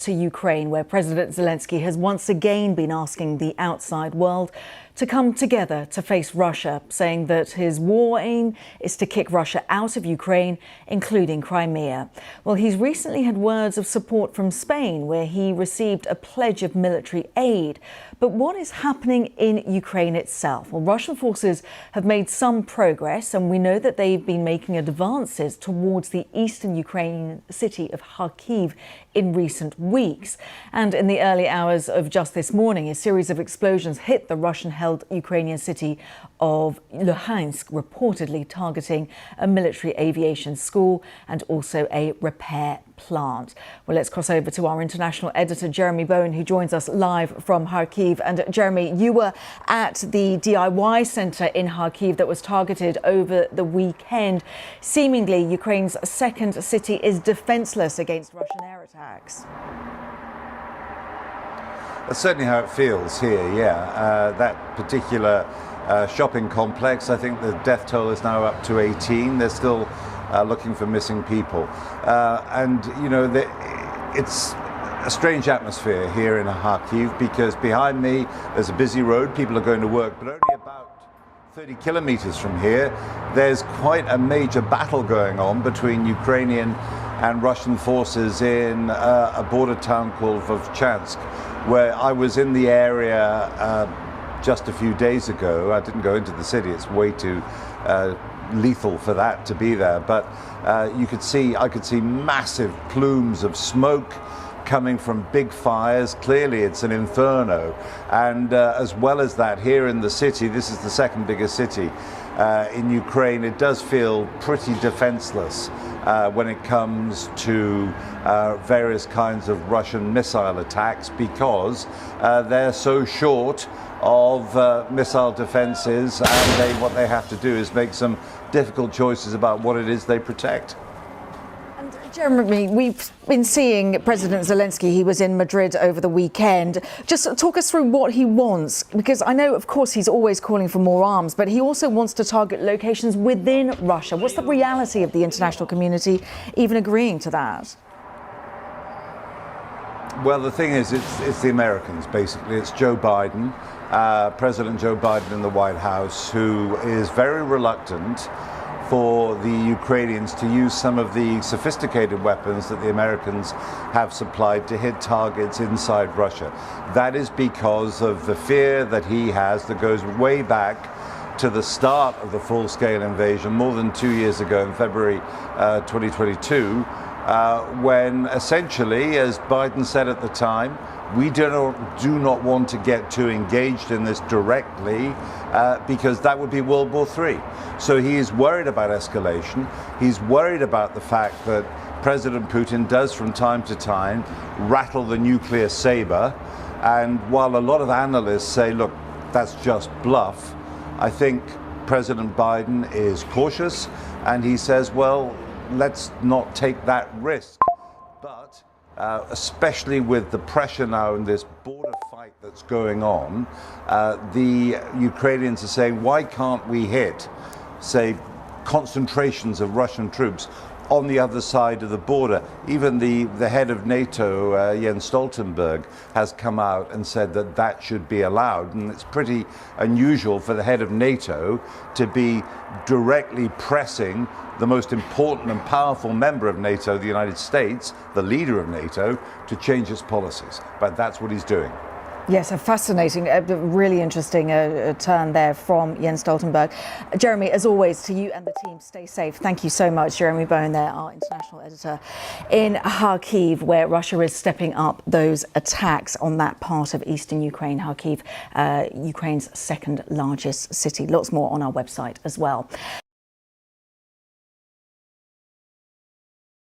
To Ukraine, where President Zelensky has once again been asking the outside world to come together to face Russia, saying that his war aim is to kick Russia out of Ukraine, including Crimea. Well, he's recently had words of support from Spain, where he received a pledge of military aid. But what is happening in Ukraine itself? Well, Russian forces have made some progress, and we know that they've been making advances towards the eastern Ukrainian city of Kharkiv in recent weeks. And in the early hours of just this morning, a series of explosions hit the Russian-held Ukrainian city of Luhansk, reportedly targeting a military aviation school and also a repair plant. Well, let's cross over to our international editor, Jeremy Bowen, who joins us live from Kharkiv. And Jeremy, you were at the DIY centre in Kharkiv that was targeted over the weekend. Seemingly, Ukraine's second city is defenceless against Russian air attacks. That's certainly how it feels here, yeah. That particular shopping complex, I think the death toll is now up to 18. They're still looking for missing people. And, you know, it's a strange atmosphere here in Kharkiv because behind me there's a busy road, people are going to work, but only about 30 kilometers from here, there's quite a major battle going on between Ukrainian and Russian forces in a border town called Vovchansk, where I was in the area just a few days ago. I didn't go into the city, it's way too lethal for that to be there, but I could see massive plumes of smoke coming from big fires. Clearly it's an inferno, and as well as that, here in the city, this is the second biggest city in Ukraine, it does feel pretty defenseless when it comes to various kinds of Russian missile attacks, because they're so short of missile defenses, and what they have to do is make some difficult choices about what it is they protect. Jeremy, we've been seeing President Zelensky. He was in Madrid over the weekend. Just talk us through what he wants, because I know, of course, he's always calling for more arms, but he also wants to target locations within Russia. What's the reality of the international community even agreeing to that? Well, the thing is, it's the Americans, basically. It's Joe Biden, President Joe Biden in the White House, who is very reluctant for the Ukrainians to use some of the sophisticated weapons that the Americans have supplied to hit targets inside Russia. That is because of the fear that he has that goes way back to the start of the full-scale invasion, more than 2 years ago in February 2022, when essentially, as Biden said at the time, we do not want to get too engaged in this directly because that would be World War III. So he is worried about escalation. He's worried about the fact that President Putin does from time to time rattle the nuclear saber. And while a lot of analysts say, look, that's just bluff, I think President Biden is cautious, and he says, well, let's not take that risk. But especially with the pressure now in this border fight that's going on, the Ukrainians are saying, why can't we hit, say, concentrations of Russian troops on the other side of the border? Even the head of NATO, Jens Stoltenberg, has come out and said that that should be allowed. And it's pretty unusual for the head of NATO to be directly pressing the most important and powerful member of NATO, the United States, the leader of NATO, to change its policies. But that's what he's doing. Yes, a fascinating, really interesting turn there from Jens Stoltenberg. Jeremy, as always, to you and the team, stay safe. Thank you so much. Jeremy Bowen there, our international editor in Kharkiv, where Russia is stepping up those attacks on that part of eastern Ukraine. Kharkiv, Ukraine's second largest city. Lots more on our website as well.